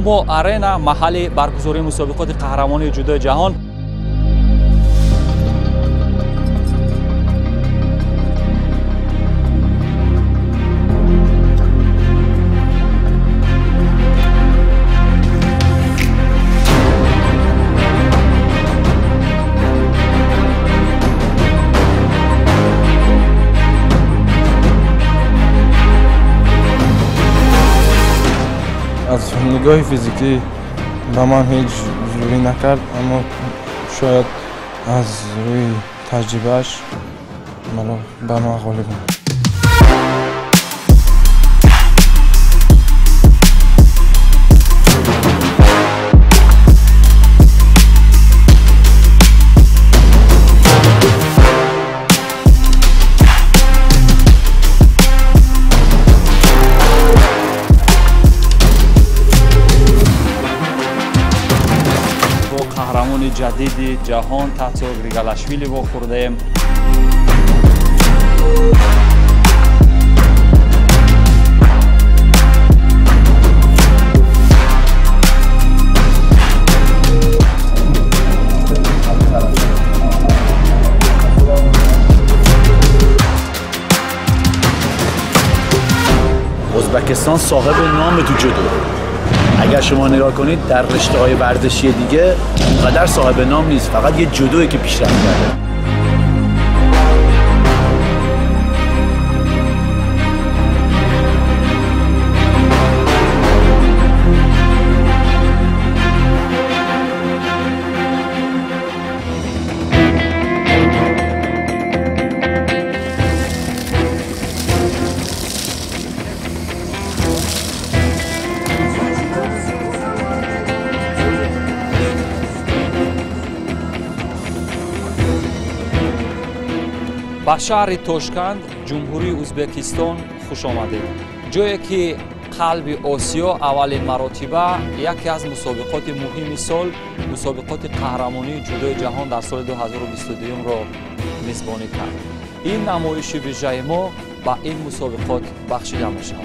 هومو آرنا محل برگزاری مسابقات قهرمانی جودو جهان. از نگاه فیزیکی به من هیچ ضروری نکرد، اما شاید از روی تجربهش به ما غالب بود. قهرمان جدید جهان تاتو گریگالاشویلی رو خوردیم. ازبکستان صاحب نام تو جودو. اگر شما نگاه کنید در رشته‌های ورزشی دیگه اونقدر صاحب نام نیست، فقط یه جودویی که پیشرفت کرده. به شهر توشکند جمهوری ازبکستان خوش آمدید. جایی که قلب آسیا اولین مراتبه یکی از مسابقات مهم سال، مسابقات قهرمانی جودوی جهان در سال 2022 را میزبانی کرد. این نمایش ویژه ما به این مسابقات بخشیده می شود.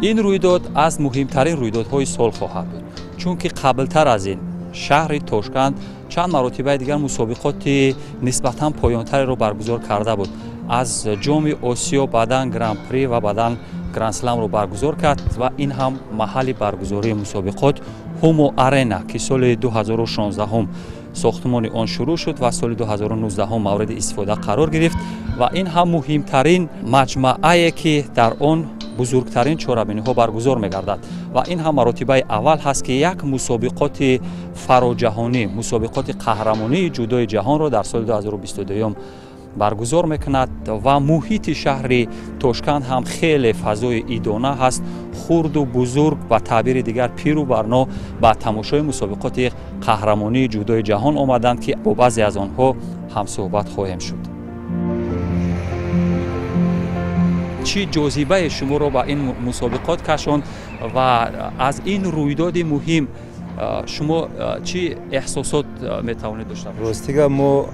این رویداد از مهمترین رویدادهای سال خواهد بود، چون که قبلتر از این شهر توشکند چند مراتبه دیگر مسابقات نسبتاً پایانتری را برگزار کرده بود. از جام آسیا بعداً گرند پری و بعداً گرند اسلم را برگزار کرد و این هم محل برگزاری مسابقات هومو آرنا که سال 2016 ساختمان آن شروع شد و سال 2019 مورد استفاده قرار گرفت و این هم مهمترین مجمعی که در آن بزرگترین چهاربینی ها برگزار می‌گردد و این هم مراتبه اول هست که یک مسابقات فراجهانی، مسابقات قهرمانی جودوی جهان را در سال 2022 برگزار میکند و محیط شهر توشکند هم خیلی فضای ایدانه هست، خرد و بزرگ و تعبیر دیگر پیر و برنا با تماشای مسابقات قهرمانی جودوی جهان آمدند که با بعضی از آنها هم صحبت خواهیم شد. چی جاذبه شما رو با این مسابقات کشاند و از این رویداد مهم شما چی احساسات میتوانید داشته باشید؟ راستیگه ما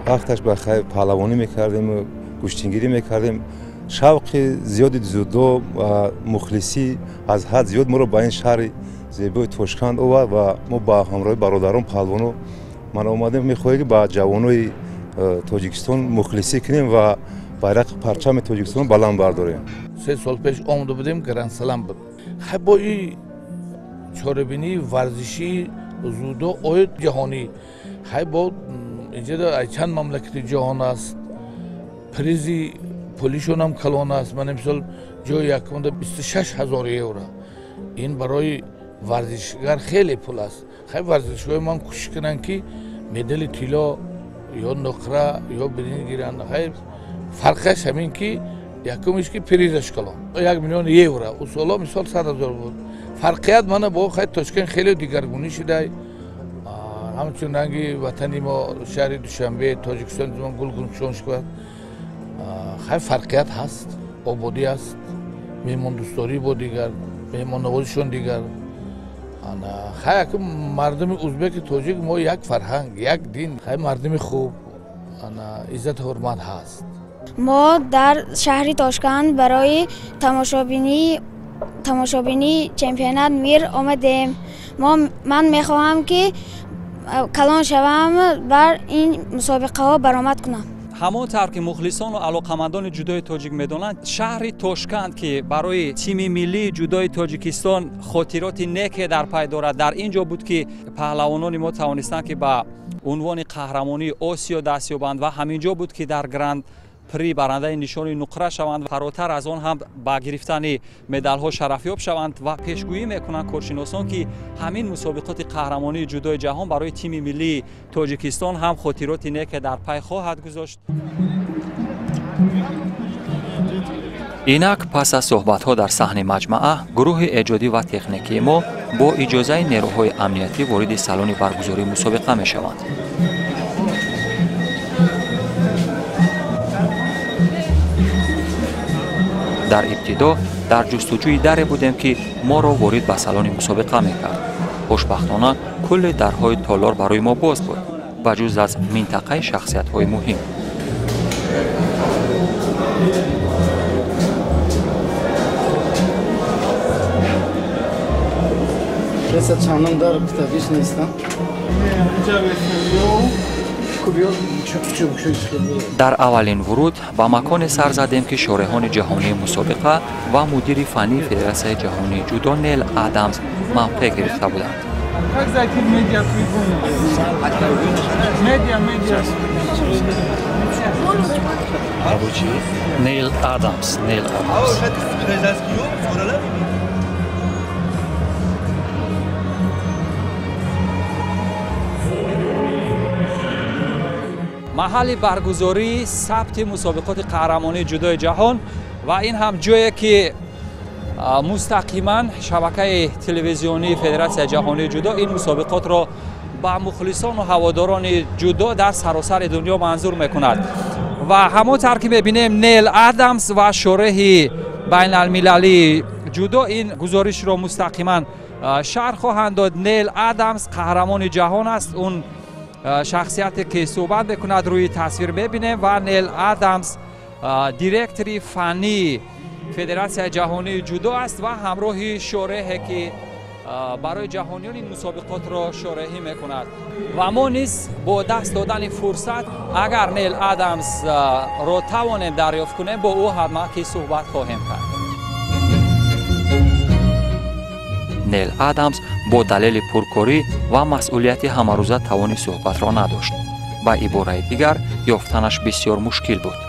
وقتش بخیر پهلوانی میکردیم، گوشتینگیری میکردیم، شوق زیادی جودو و مخلصی از حد زیاد ما رو با این شهر زیبای توشکند آورد و ما با همراه برادران پهلوانو من اومدیم میخواهیم با جوانای تاجیکستان مخلصی کنیم و bayrak parçam Tojikistan balan bardorیم. 3 سال پیش آمده بودیم گرند سلام بود. خب با این چهاربینی ورزشی زودو آید جهانی. خب با اینجا چند مملکت جهان است. پریزی پولیشون هم کلان است. من امسال جای یکم 26,000 یورو. این برای ورزشگر خیلی پول است. خب ورزشگاه من کوشش کنن که مدال طلا یا نقره یا برنج گیرن. خب فرقش همین که якумиш ки призаш калон 1 миллион евро у сола мисол 100,000 буд. Фарқият мана бо хай Тошкент хеле дигаргунӣ шудай. ҳамчун ранги ватани мо шаҳри Душанбе Тоҷикистон зумон гулгулшон шуд. хай фарқият ҳаст, ободӣ ҳаст, меҳмондӯсторӣ бо дигар, меҳмоннавозишон дигар. хай якум мардуми узбеки тоҷик мо як фарҳанг, як дин, хай мардуми хуб, иззату ҳурмат ҳаст. мо дар шаҳри Тошкент барои тамошобини чемпионат мир омадем. ман мехоҳам ки калон шавам бар ин мусобиқаҳо баромад кунам. ҳамон тавр ки мухлисону алоқамандони ҷудои тоҷик медонанд, шаҳри Тошкент ки барои тими миллии ҷудои Тоҷикистон хотироти неке дар пай дорад, дар ин ҷо буд ки паҳлавонони мо тавонистанд ки ба унвони қаҳрамонии Осиё даст ёбанд ва ҳамин ҷо буд ки дар Гранд при барандаи нишони нуқра шаванд. Фаротар аз он ҳам ба гирифтани медалҳо шарафёб шаванд ва пешгӯӣ мекунанд коршиносон ки ҳамин мусобиқоти қаҳрамонии ҷудои ҷаҳон барои тими миллии Тоҷикистон ҳам хотироти неке дар пай хоҳад гузошт. инак пас аз суҳбатҳо дар саҳни маҷмаъа, гурӯҳи эҷодӣ ва техникии мо бо иҷозаи нерӯҳои амниятӣ вориди салони баргузории мусобиқа мешаванд. дар ибтидо дар ҷустуҷӯи даре будем ки моро ворид ба салони мусобиқа мекард. хушбахтона кулли дарҳои толор барои мо боз буд, ба ҷуз аз минтақаи шахсиятҳои муҳим. дар аввалин вуруд ба маконе сар задем ки шореҳони ҷаҳонии мусобиқа ва мудири фаннии Федератсияи ҷаҳонии ҷудо Нел Адамс мавқеъ гирифта буданд. Нел Адамс. маҳалли баргузории сабти мусобиқоти қаҳрамонии ҷудои ҷаҳон ва ин ҳам ҷое ки мустақиман шабакаи телевизионии Федератсияи ҷаҳонии ҷудо ин мусобиқотро ба мухлисону ҳаводорони ҷудо дар саросари дунё манзур мекунад. ва ҳамон тавр ки мебинем Нел Адамс ва шореҳи байналмилалии ҷудо ин гузоришро мустақиман шарҳ хоҳанд дод. Нел Адамс қаҳрамони ҷаҳон аст. Он шахсияте ки суҳбат мекунад рӯи тасвир мебинем ва Нел Адамс директори фаннии Федератсияи ҷаҳонии ҷудо аст ва ҳамроҳи шореҳе ки барои ҷаҳониён ин мусобиқотро шореҳӣ мекунад. ва мо низ бо даст додани фурсат агар Нел Адамсро тавонем дарёфт кунем, бо ӯ ҳатман ки суҳбат хоҳем кард. Нел Адамс бо далели пуркорӣ ва масъулияти ҳамарӯза тавони суҳбатро надошт. ба ибораи дигар, ёфтанаш бисёр мушкил буд.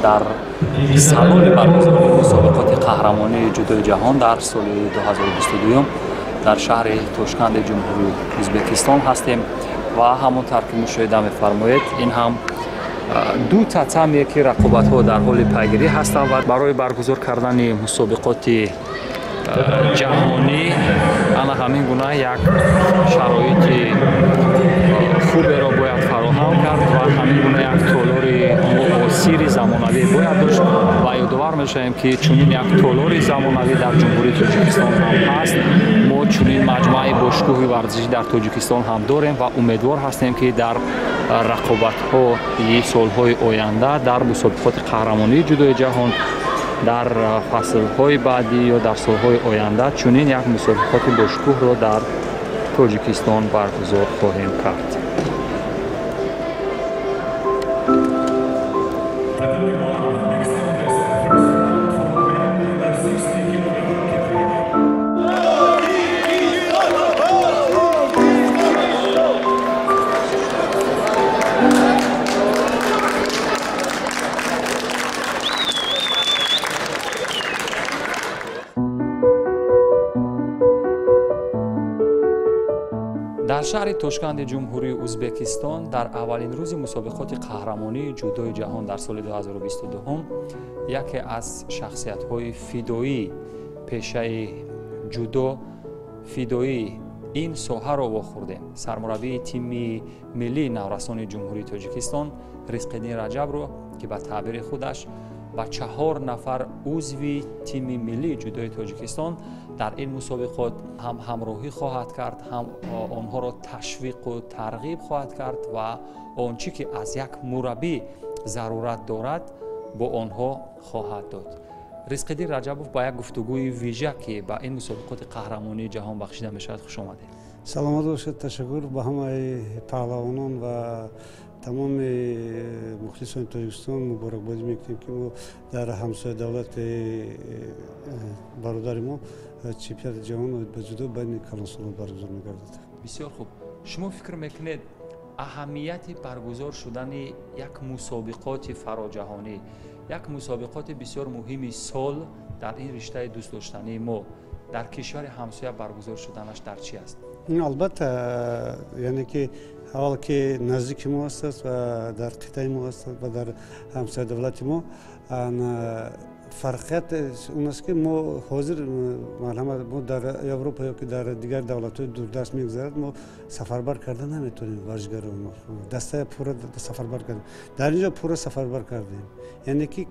дар салони баргузории мусобиқоти қаҳрамонии ҷудои ҷаҳон дар соли 2022 дар шаҳри Тошканти ҷумҳурии Ӯзбекистон ҳастем ва ҳамонтар ки мушоҳида мефармоед, ин ҳам ду татамие ки рақобатҳо дар ҳоли пайгирӣ ҳастанд ва барои баргузор кардани мусобиқоти ҷаҳонӣ ана ҳамин гуна як шароити хуберо бояд фароҳам кард ва ҳамин гуна як толори муосири замонавӣ бояд дошт ва ёдовар мешавем ки чунин як толори замонавӣ дар ҷумҳурии Тоҷикистон ҳам ҳаст. мо чунин маҷмӯаи бошкӯҳи варзишӣ дар Тоҷикистон ҳам дорем ва умедвор ҳастем ки дар рақобатҳои солҳои оянда дар мусобиқоти қаҳрамонии ҷудои ҷаҳон дар фаслҳои баъдӣ ё дар солҳои оянда чунин як мусобиқоти бошкӯҳро дар Тоҷикистон баргузор хоҳем кард. дар шаҳри Тошканди ҷумҳурии Ӯзбекистон дар аввалин рӯзи мусобиқоти қаҳрамонии ҷудои ҷаҳон дар соли 2022 яке аз шахсиятҳои фидоии пешаи ҷудо фидоии ин соҳаро вохӯрдем. Сармураббии тими миллии наврасони ҷумҳурии Тоҷикистон Ризқиддин Раҷабро ки ба таъбири худаш ба 4 нафар узви тими миллии ҷудои Тоҷикистон дар ин мусобиқот ҳам ҳамроҳӣ хоҳад кард, ҳам онҳоро ташвиқу тарғиб хоҳад кард ва он чӣ ки аз як мураббӣ зарурат дорад бо онҳо хоҳад дод. Ризқиддин Раҷабов ба як гуфтугӯи вижа ки ба ин мусобиқоти қаҳрамонии ҷаҳон бахшида мешавад хуш омадед. саломат бошед. Ташаккур ба ҳамаи паҳлавонон ва тамоми мухлисони Тоҷикистон муборакбодӣ мекунем ки мо дар ҳамсояи давлати бародари мо чемпионати ҷаҳон ба ҷудо байни калонсолон баргузор мегардад. Бисёр хуб. Шумо фикр мекунед аҳамияти баргузор шудани як мусобиқоти фароҷаҳонӣ, як мусобиқоти бисёр муҳими сол дар ин риштаи дӯстдоштании мо дар кишвари ҳамсоя баргузор шуданаш дар чи аст? албатта яъне ки аввал ки наздики мо ҳастад ва дар қитъаи мо ҳастад ва дар ҳамсояи давлати мо фарқият он аст ки мо ҳозир мо дар Европа ё ки дар дигар давлатҳои дурдаст мегзарад мо сафарбар карда наметавонем варзишгарони мо дастаи пурра сафарбар кардем. Дар инҷо пурра сафарбар кардем. Яъне ки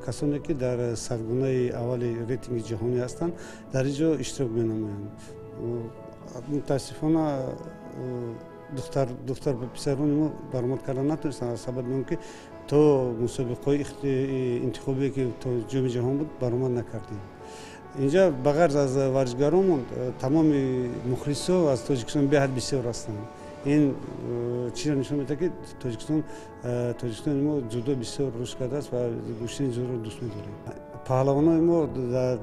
касоне ки дар саргунаи аввали рейтинги ҷаҳонӣ ҳастанд дар инҷо иштирок менамоянд. мутаассифона духтар писарони мо баромад карда натонистанд аз сабаби он ки то мусобиқаҳои интихобие ки то ҷоми ҷаҳон буд баромад накардем. инҷа ба ғарз аз варзишгаромон тамоми мухлисо аз Тоҷикистон беҳад бисёр ҳастанд. ин чиро нишон медиҳад ки тоҷикистони мо ҷудо бисёр рушд кардааст ва гӯштани ҷудоро дӯст медорем. паҳлавонони мо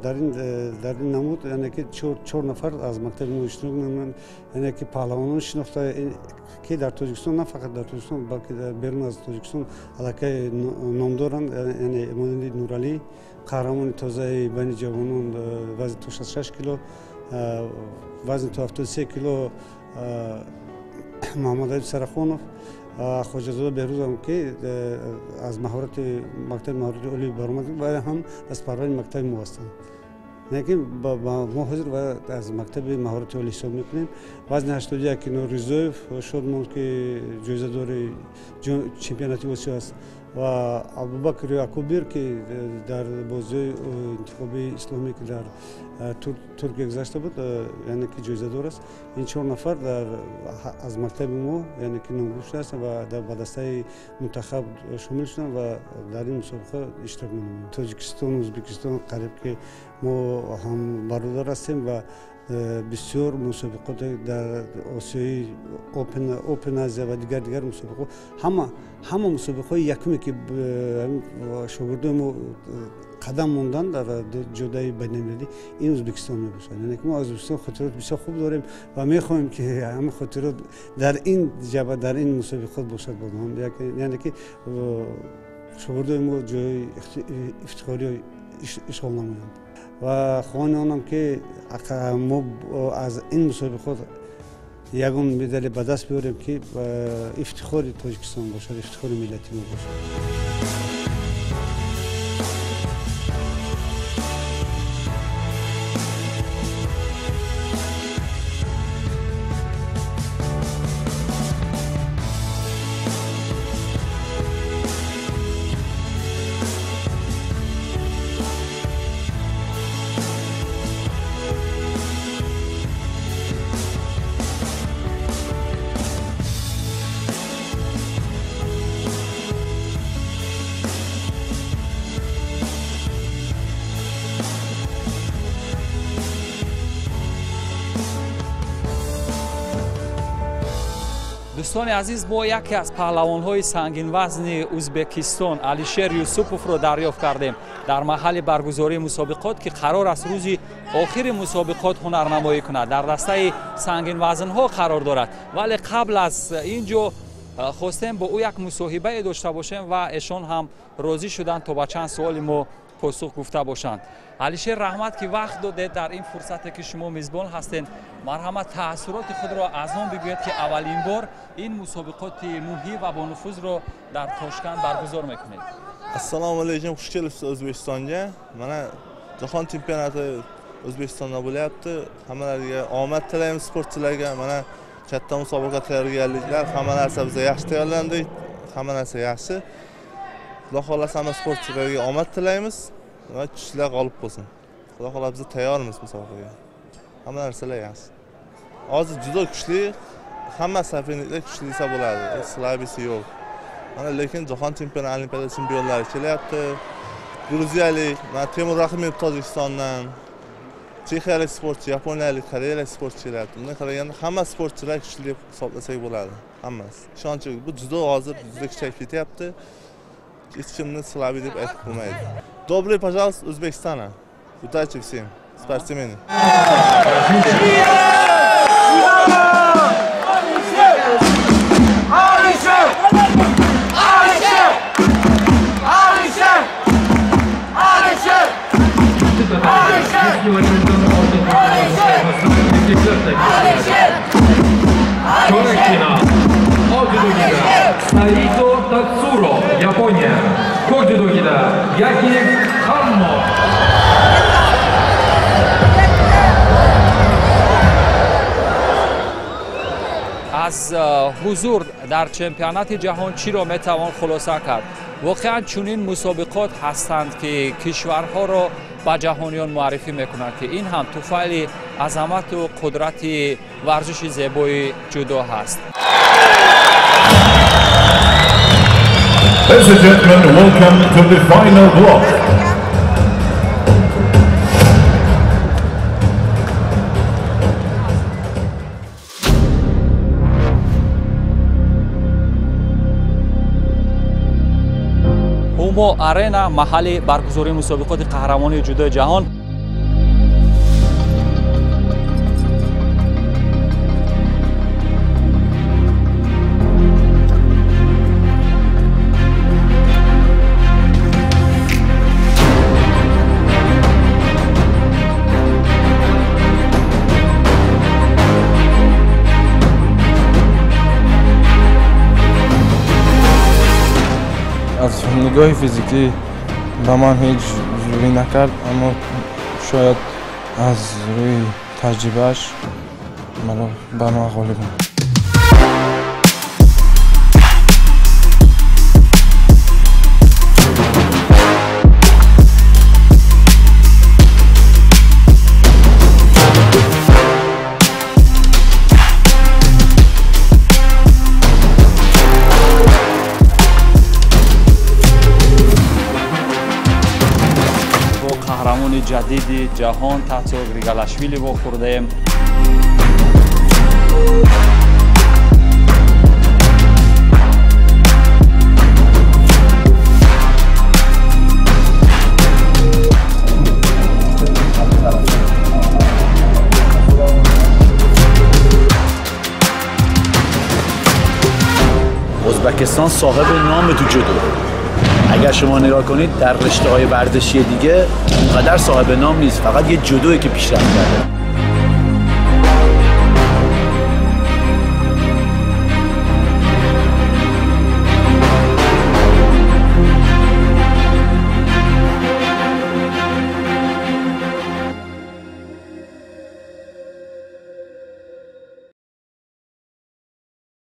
дар ин намуд яъне ки 4 нафар аз мактаби мо иштирок намуданд. яъне ки паҳлавонон шинохта ки дар Тоҷикистон на фақат дар Тоҷикистон балки дар берун аз Тоҷикистон аллакай ном доранд. яъне монанди Нуралӣ қаҳрамони тозаи байни ҷавонон вазни то 66 кило, вазни то 73 кило Муҳаммадалӣ Сарахонов, Хоҷазода Беҳрӯзам ки аз маҳорати мактаби маҳорати олӣ баромад ва ҳам дастпарвари мактаби мо ҳастанд. Лекин мо ҳозир аз мактаби маҳорати олӣ ҳисоб мекунем. Вазни 81 ки Нурризоев шод монд ки ҷоизадори чемпионати Осиё аст ва Абубакр Якубир ки дар бозиҳои интихобии исломӣ ки дар Туркия гузашта буд яъне ки ҷоизадор аст. ин 4 нафар аз мактаби мо яъне ки номгӯ шудааст ва ба дастаи мунтахаб шомил шуданд ва дар ин мусобиқа иштирок менамоем. Тоҷикистон, Ӯзбекистон қариб ки мо ҳам бародар ҳастем ва бисёр мусобиқоте дар Осиёи Open Азия ва дигар мусобиқо ҳама мусобиқаҳои якуме ки шогирдони мо қадам монданд дар ҷодаи байналмилалӣ ин Ӯзбекистон мебошад. яъне ки мо аз Ӯзбекистон хотирот бисёр хуб дорем ва мехоҳем ки ҳама хотирот дар ин ҷаба дар ин мусобиқот бошад. яъне ки шогирдони мо ҷои ифтихориро ишғол намоянд ва хоҳони онам ки мо аз ин мусобиқот ягон медали ба даст биёрем ки ифтихори Тоҷикистон бошад, ифтихори миллати мо бошад. дӯстони азиз, мо яке аз паҳлавонҳои сангинвазни Ӯзбекистон Алишер Юсуповро дарёфт кардем дар маҳалли баргузории мусобиқот ки қарор аст рӯзи охири мусобиқот ҳунарнамоӣ кунад. Дар дастаи сангинвазнҳо қарор дорад, вале қабл аз ин ҷо хостем бо ӯ як мусоҳибае дошта бошем ва эшон ҳам розӣ шуданд то ба чанд суоли мо پاسخ گفته باشند. علیشیر رحمت که وقت دادید در این فرصت که شما میزبان هستین، مرحمت تأثیرات خود را از آن بگویید که اولین بار این مسابقات مهم و با نفوذ را در تاشکند برگزار میکنید. السلام علیکم، خوشگل O'zbekistonga. Mana jahon chempionati O'zbekistonda bo'lyapti. Hammalariga omad tilaymiz sportchilarga. Mana katta musobaqa tayyorgarliklar, hamma narsa biz yaxshi tayyorlandik. Hamma narsa yaxshi. Xudo xolasa hamma sportchilarga omad tilaymiz va kuchlar g'olib bo'lsin. Xudo xolasa biz tayyormiz musobaqaga. Hamma narsalar yaxshi. Hozir juda kuchli, hamma safinliklar kuchli desa bo'ladi. Slabisi yo'q. Mana lekin jahon chempionati, olimpiada chempionlari kelyapti. Gruziyalik, Temur Rahimov Tojikistondan, Chexiyalik sportchi, Yaponiyalik, Koreyalik sportchi kelyapti. Bundan qaraganda hamma sportchilar kuchli deb hisoblasak bo'ladi. Hammasi. Ishonchli, bu juda hozir juda kuchayib ketyapti. Hech kimni slabi deb aytib bo'lmaydi. Добрый, пожалуйста, O'zbekistona. Удачи всем спортсменам. Naito Tatsuro, Japonia. Ko'k-judogida Yaki Hammo. از حضور در چمپیونات جهان چی را میتوان خلاصه کرد؟ واقعا چنین مسابقات هستند که کشورها را به جهانیان معرفی میکنند که این هم طفیل عظمت و قدرت ورزش زیبای جودو هست. Ladies and gentlemen, welcome to the final block. هومو آرینا محل برگزاری مسابقات قهرمانی جودو جهان. از نگاه فیزیکی به من هیچ ضروری نکرد، اما شاید از روی تجربهش به من غالب بود. قهرمان جدید جهان تاتسو گریگالاشویلی با خوردیم. ازبکستان صاحب نام تو جودو. اگر شما نگاه کنید در رشته‌های ورزشی دیگه اونقدر صاحب نام نیست، فقط یه جودویی که پیشرفت کرده.